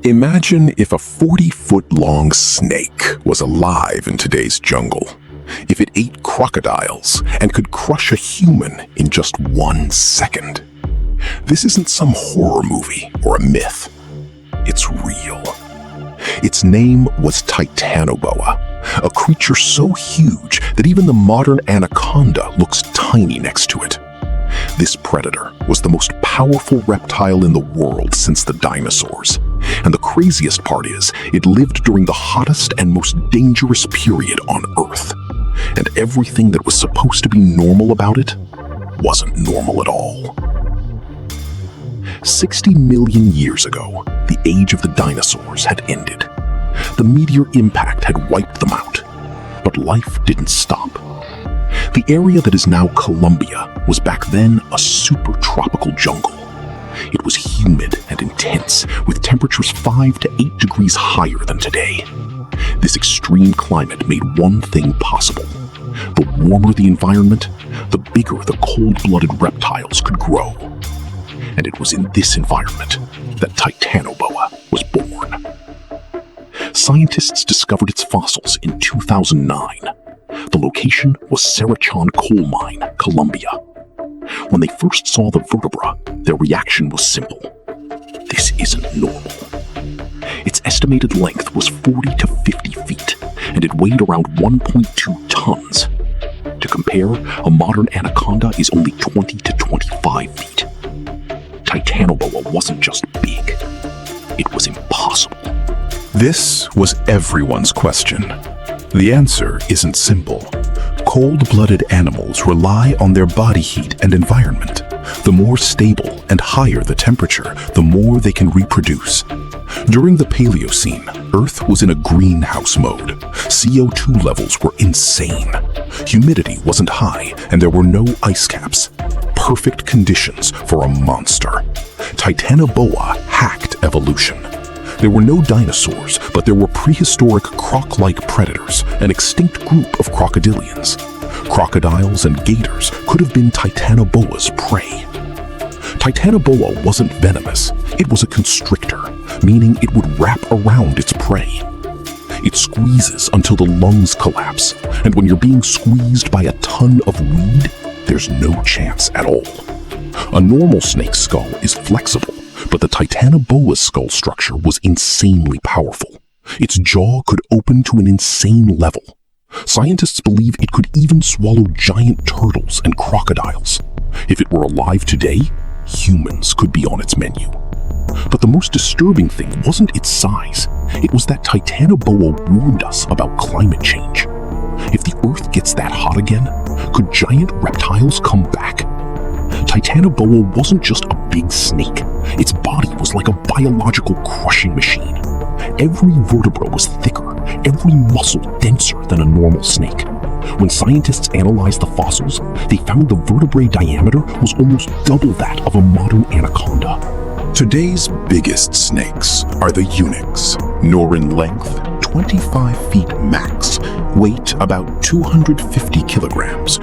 Imagine if a 40-foot-long snake was alive in today's jungle. If it ate crocodiles and could crush a human in just 1 second. This isn't some horror movie or a myth. It's real. Its name was Titanoboa, a creature so huge that even the modern Anaconda looks tiny next to it. This predator was the most powerful reptile in the world since the dinosaurs. And the craziest part is, it lived during the hottest and most dangerous period on Earth. And everything that was supposed to be normal about it wasn't normal at all. 60 million years ago, the age of the dinosaurs had ended. The meteor impact had wiped them out. But life didn't stop. The area that is now Colombia was back then a super tropical jungle. It was humid and intense, with temperatures 5 to 8 degrees higher than today. This extreme climate made one thing possible. The warmer the environment, the bigger the cold-blooded reptiles could grow. And it was in this environment that Titanoboa was born. Scientists discovered its fossils in 2009. The location was Cerrejón Coal Mine, Colombia. When they first saw the vertebra, their reaction was simple. This isn't normal. Its estimated length was 40 to 50 feet, and it weighed around 1.2 tons. To compare, a modern anaconda is only 20 to 25 feet. Titanoboa wasn't just big, it was impossible. This was everyone's question. The answer isn't simple. Cold-blooded animals rely on their body heat and environment. The more stable and higher the temperature, the more they can reproduce. During the Paleocene, Earth was in a greenhouse mode. CO2 levels were insane. Humidity wasn't high, and there were no ice caps. Perfect conditions for a monster. Titanoboa hacked evolution. There were no dinosaurs, but there were prehistoric croc-like predators, an extinct group of crocodilians. Crocodiles and gators could have been Titanoboa's prey. Titanoboa wasn't venomous, it was a constrictor, meaning it would wrap around its prey. It squeezes until the lungs collapse, and when you're being squeezed by a ton of weed, there's no chance at all. A normal snake's skull is flexible, but the Titanoboa's skull structure was insanely powerful. Its jaw could open to an insane level. Scientists believe it could even swallow giant turtles and crocodiles. If it were alive today, humans could be on its menu. But the most disturbing thing wasn't its size. It was that Titanoboa warned us about climate change. If the Earth gets that hot again, could giant reptiles come back? Titanoboa wasn't just a big snake. Its body was like a biological crushing machine. Every vertebra was thicker, every muscle denser than a normal snake. When scientists analyzed the fossils, they found the vertebrae diameter was almost double that of a modern anaconda. Today's biggest snakes are the eunuchs, nor in length 25 feet max, weight about 250 kilograms.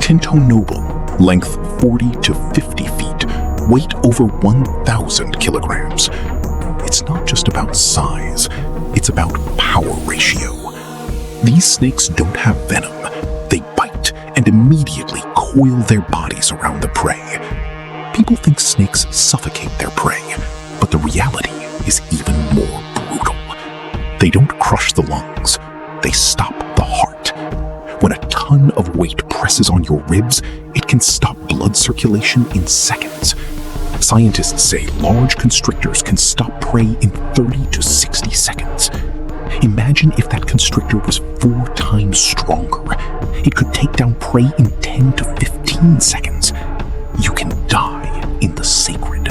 Titanoboa, length 40 to 50 feet, weight over 1,000 kilograms. It's not just about size, it's about power ratio. These snakes don't have venom. They bite and immediately coil their bodies around the prey. People think snakes suffocate their prey, but the reality is even more brutal. They don't crush the lungs, they stop the heart. When a ton of weight presses on your ribs, it can stop blood circulation in seconds. Scientists say large constrictors can stop prey in 30 to 60 seconds. Imagine if that constrictor was 4 times stronger. It could take down prey in 10 to 15 seconds. You can die in the sacred.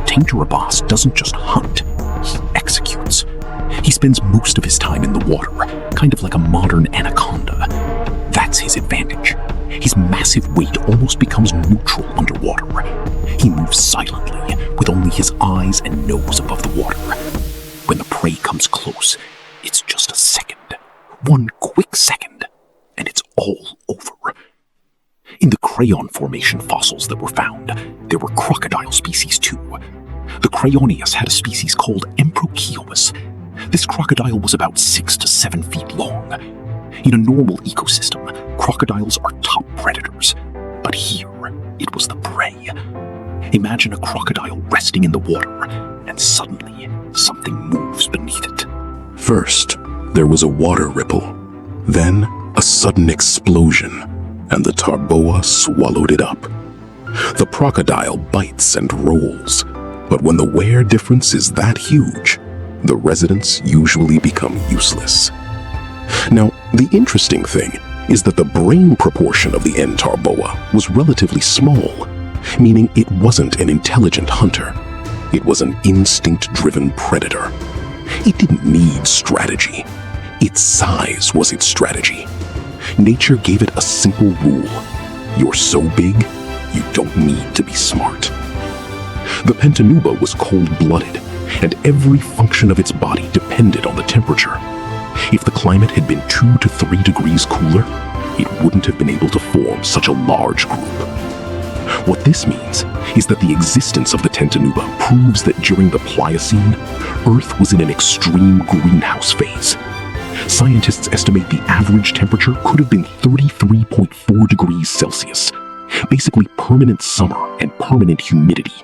Titanoboa doesn't just hunt, he executes. He spends most of his time in the water, kind of like a modern anaconda. That's his advantage. His massive weight almost becomes neutral underwater. He moves silently, with only his eyes and nose above the water. When the prey comes close, it's just a second. One quick second, and it's all over. In the crayon formation fossils that were found, there were crocodile species too. The crocodiles had a species called Emprocheois. This crocodile was about 6 to 7 feet long. In a normal ecosystem, crocodiles are top predators, but here it was the prey. Imagine a crocodile resting in the water, and suddenly something moves beneath it. First, there was a water ripple, then a sudden explosion, and the tarboa swallowed it up. The crocodile bites and rolls, but when the wear difference is that huge, the residents usually become useless. Now, the interesting thing is that the brain proportion of the N. tarboa was relatively small, meaning it wasn't an intelligent hunter. It was an instinct-driven predator. It didn't need strategy. Its size was its strategy. Nature gave it a simple rule. You're so big, you don't need to be smart. The Titanoboa was cold-blooded, and every function of its body depended on the temperature. If the climate had been 2 to 3 degrees cooler, it wouldn't have been able to form such a large group. What this means is that the existence of the Titanoboa proves that during the Pliocene, Earth was in an extreme greenhouse phase. Scientists estimate the average temperature could have been 33.4 degrees Celsius, basically permanent summer and permanent humidity,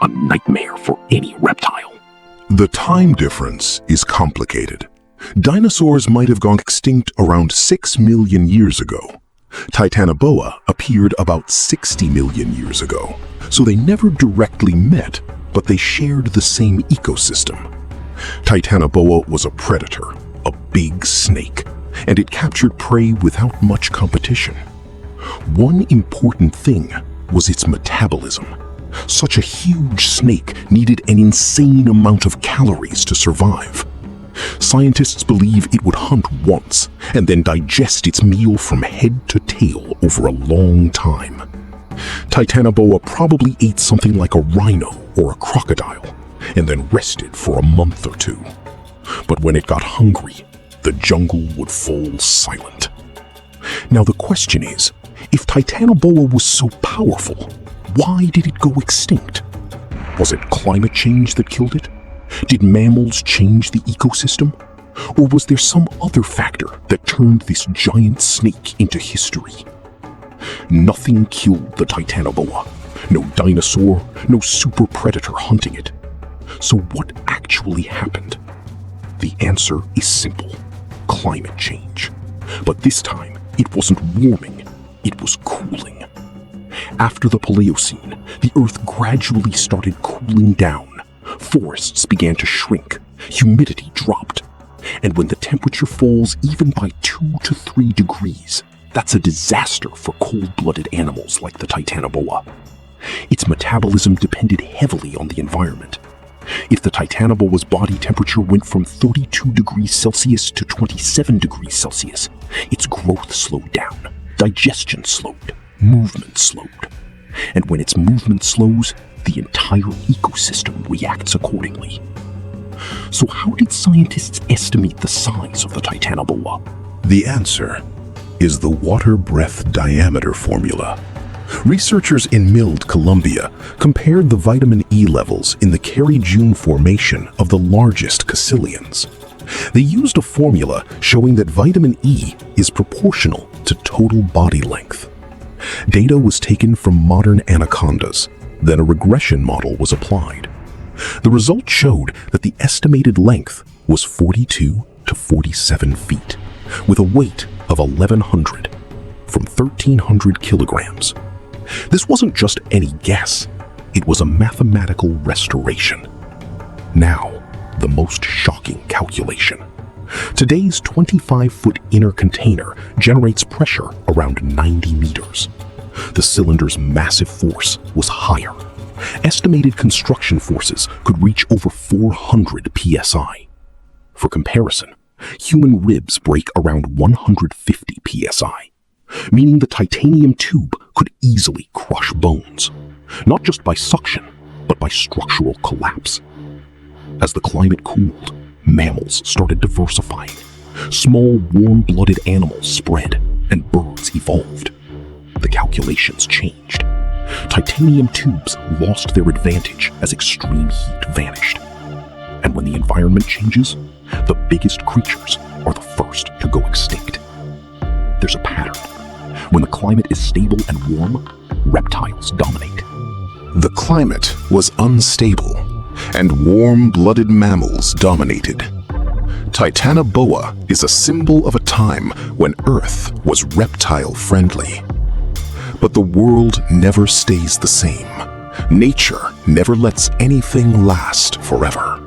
a nightmare for any reptile. The time difference is complicated. Dinosaurs might have gone extinct around 6 million years ago. Titanoboa appeared about 60 million years ago, so they never directly met, but they shared the same ecosystem. Titanoboa was a predator, a big snake, and it captured prey without much competition. One important thing was its metabolism. Such a huge snake needed an insane amount of calories to survive. Scientists believe it would hunt once and then digest its meal from head to tail over a long time. Titanoboa probably ate something like a rhino or a crocodile and then rested for a month or two. But when it got hungry, the jungle would fall silent. Now the question is, if Titanoboa was so powerful, why did it go extinct? Was it climate change that killed it? Did mammals change the ecosystem? Or was there some other factor that turned this giant snake into history? Nothing killed the Titanoboa. No dinosaur, no super predator hunting it. So what actually happened? The answer is simple: climate change. But this time, it wasn't warming, it was cooling. After the Paleocene, the Earth gradually started cooling down. Forests began to shrink, humidity dropped, and when the temperature falls even by 2 to 3 degrees, that's a disaster for cold-blooded animals like the Titanoboa. Its metabolism depended heavily on the environment. If the Titanoboa's body temperature went from 32 degrees Celsius to 27 degrees Celsius, its growth slowed down, digestion slowed, movement slowed. And when its movement slows, the entire ecosystem reacts accordingly. So how did scientists estimate the size of the Titanoboa? The answer is the water breath diameter formula. Researchers in Milled, Colombia, compared the vitamin E levels in the Cerrejonensis formation of the largest caecilians. They used a formula showing that vitamin E is proportional to total body length. Data was taken from modern anacondas. Then a regression model was applied. The result showed that the estimated length was 42 to 47 feet, with a weight of 1,100 from 1,300 kilograms. This wasn't just any guess, it was a mathematical restoration. Now, the most shocking calculation. Today's 25-foot inner container generates pressure around 90 meters. The cylinder's massive force was higher. Estimated construction forces could reach over 400 psi. For comparison, human ribs break around 150 psi, meaning the titanium tube could easily crush bones, not just by suction, but by structural collapse. As the climate cooled, mammals started diversifying. Small, warm-blooded animals spread, and birds evolved. The calculations changed. Titanium tubes lost their advantage as extreme heat vanished. And when the environment changes, the biggest creatures are the first to go extinct. There's a pattern. When the climate is stable and warm, reptiles dominate. The climate was unstable, and warm-blooded mammals dominated. Titanoboa is a symbol of a time when Earth was reptile-friendly. But the world never stays the same. Nature never lets anything last forever.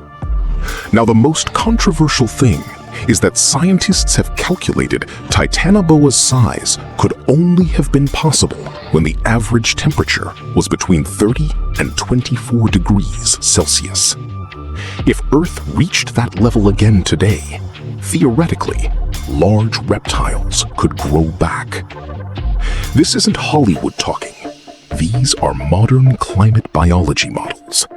Now, the most controversial thing is that scientists have calculated Titanoboa's size could only have been possible when the average temperature was between 30 and 24 degrees Celsius. If Earth reached that level again today, theoretically, large reptiles could grow back. This isn't Hollywood talking. These are modern climate biology models.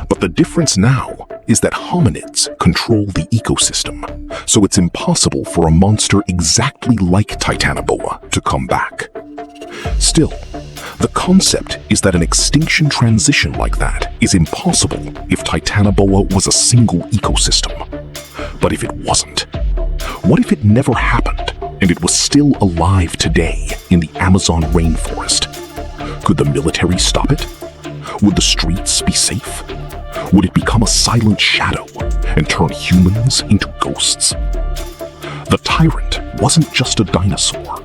But the difference now is that hominids control the ecosystem, so it's impossible for a monster exactly like Titanoboa to come back. Still, the concept is that an extinction transition like that is impossible if Titanoboa was a single ecosystem. But if it wasn't, what if it never happened and it was still alive today in the Amazon rainforest? Could the military stop it? Would the streets be safe? Would it become a silent shadow and turn humans into ghosts? The tyrant wasn't just a dinosaur.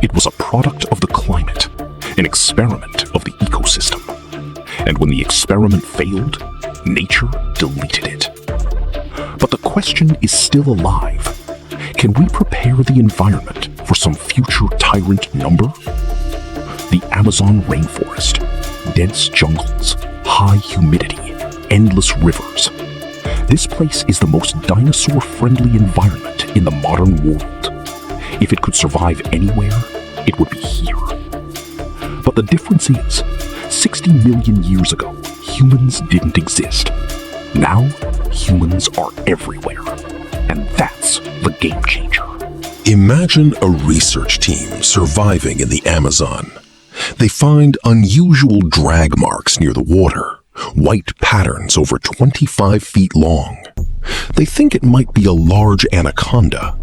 It was a product of the climate, an experiment of the ecosystem. And when the experiment failed, nature deleted it. But the question is still alive. Can we prepare the environment for some future tyrant number? The Amazon rainforest, dense jungles, high humidity, endless rivers. This place is the most dinosaur-friendly environment in the modern world. If it could survive anywhere, it would be here. But the difference is, 60 million years ago, humans didn't exist. Now, humans are everywhere. And that's the game changer. Imagine a research team surviving in the Amazon. They find unusual drag marks near the water, white patterns over 25 feet long. They think it might be a large anaconda.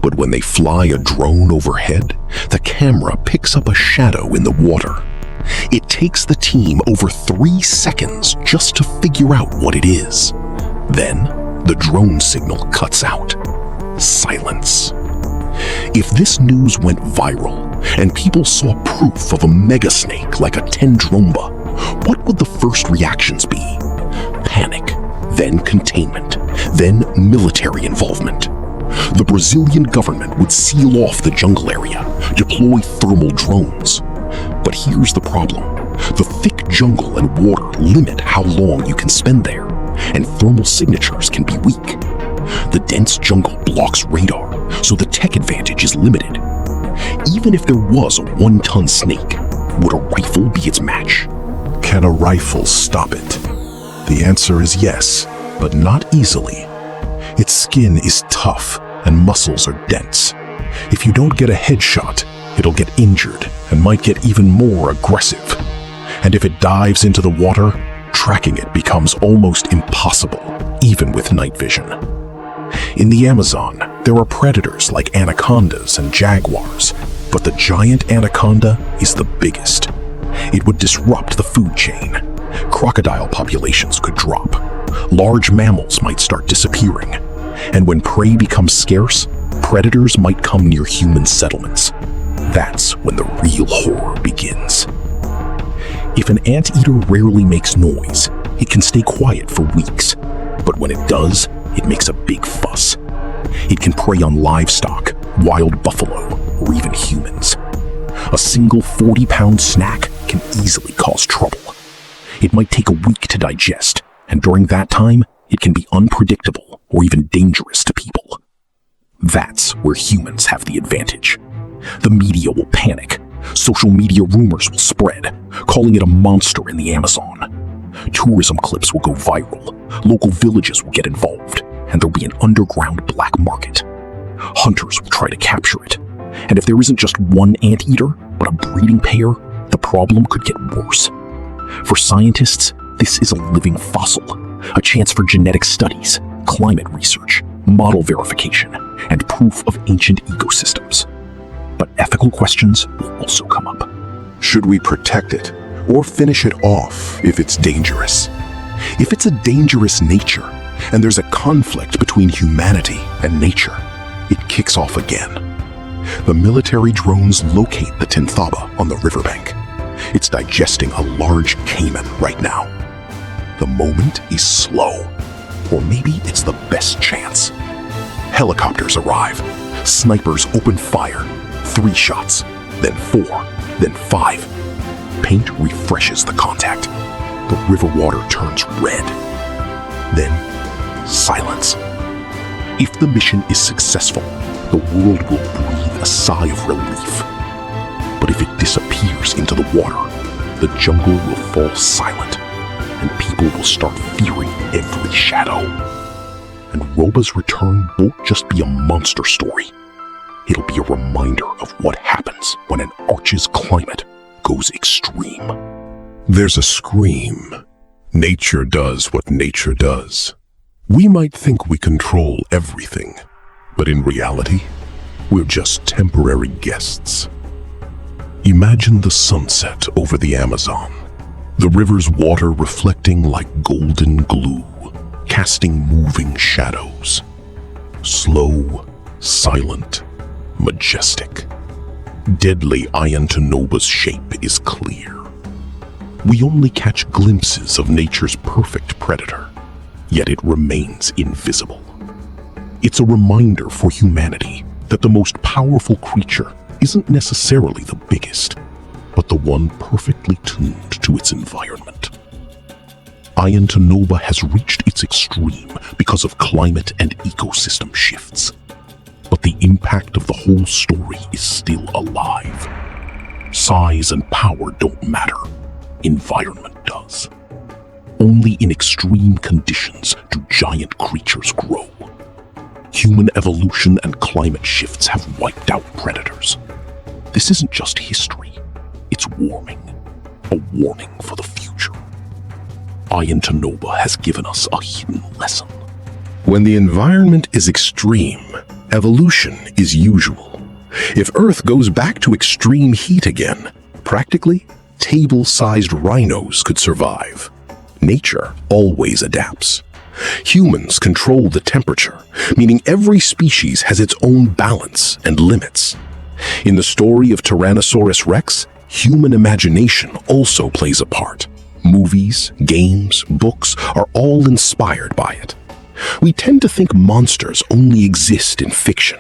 But when they fly a drone overhead, the camera picks up a shadow in the water. It takes the team over 3 seconds just to figure out what it is. Then, the drone signal cuts out. Silence. If this news went viral and people saw proof of a mega snake like a Titanoboa, what would the first reactions be? Panic, then containment, then military involvement. The Brazilian government would seal off the jungle area, deploy thermal drones. But here's the problem. The thick jungle and water limit how long you can spend there, and thermal signatures can be weak. The dense jungle blocks radar, so the tech advantage is limited. Even if there was a 1-ton snake, would a rifle be its match? Can a rifle stop it? The answer is yes, but not easily. Its skin is tough and muscles are dense. If you don't get a headshot, it'll get injured and might get even more aggressive. And if it dives into the water, tracking it becomes almost impossible, even with night vision. In the Amazon, there are predators like anacondas and jaguars, but the giant anaconda is the biggest. It would disrupt the food chain. Crocodile populations could drop. Large mammals might start disappearing. And when prey becomes scarce, predators might come near human settlements. That's when the real horror begins. If an anteater rarely makes noise, it can stay quiet for weeks. But when it does, it makes a big fuss. It can prey on livestock, wild buffalo, or even humans. A single 40-pound snack can easily cause trouble. It might take a week to digest, and during that time, it can be unpredictable or even dangerous to people. That's where humans have the advantage. The media will panic. Social media rumors will spread, calling it a monster in the Amazon. Tourism clips will go viral. Local villages will get involved, and there'll be an underground black market. Hunters will try to capture it. And if there isn't just one anteater, but a breeding pair, the problem could get worse. For scientists, this is a living fossil, a chance for genetic studies, climate research, model verification, and proof of ancient ecosystems. But ethical questions will also come up. Should we protect it or finish it off if it's dangerous? If it's a dangerous nature and there's a conflict between humanity and nature, it kicks off again. The military drones locate the Titanoboa on the riverbank. It's digesting a large caiman right now. The moment is slow, or maybe it's the best chance. Helicopters arrive. Snipers open fire. 3 shots, then 4, then 5. Paint refreshes the contact. The river water turns red. Then, silence. If the mission is successful, the world will breathe a sigh of relief. But if it disappears into the water, the jungle will fall silent, and people will start fearing every shadow. And Roba's return won't just be a monster story. It'll be a reminder of what happens when an arch's climate goes extreme. There's a scream. Nature does what nature does. We might think we control everything, but in reality, we're just temporary guests. Imagine the sunset over the Amazon, the river's water reflecting like golden glue, casting moving shadows. Slow, silent, majestic. Deadly Anaconda's shape is clear. We only catch glimpses of nature's perfect predator, yet it remains invisible. It's a reminder for humanity that the most powerful creature isn't necessarily the biggest, but the one perfectly tuned to its environment. Anaconda has reached its extreme because of climate and ecosystem shifts. But the impact of the whole story is still alive. Size and power don't matter. Environment does. Only in extreme conditions do giant creatures grow. Human evolution and climate shifts have wiped out predators. This isn't just history. It's warning. A warning for the future. Anaconda has given us a hidden lesson. When the environment is extreme, evolution is usual. If Earth goes back to extreme heat again, practically, table-sized rhinos could survive. Nature always adapts. Humans control the temperature, meaning every species has its own balance and limits. In the story of Tyrannosaurus Rex, human imagination also plays a part. Movies, games, books are all inspired by it. We tend to think monsters only exist in fiction,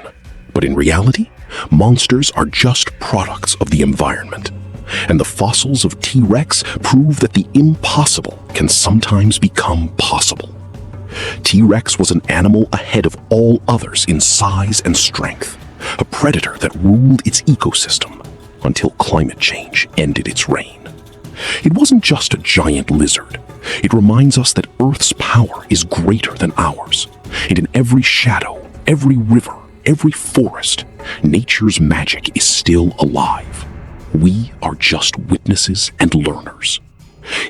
but in reality, monsters are just products of the environment. And the fossils of T-Rex prove that the impossible can sometimes become possible. T-Rex was an animal ahead of all others in size and strength, a predator that ruled its ecosystem until climate change ended its reign. It wasn't just a giant lizard. It reminds us that Earth's power is greater than ours. And in every shadow, every river, every forest, nature's magic is still alive. We are just witnesses and learners.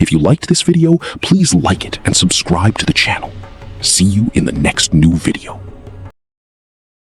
If you liked this video, please like it and subscribe to the channel. See you in the next new video.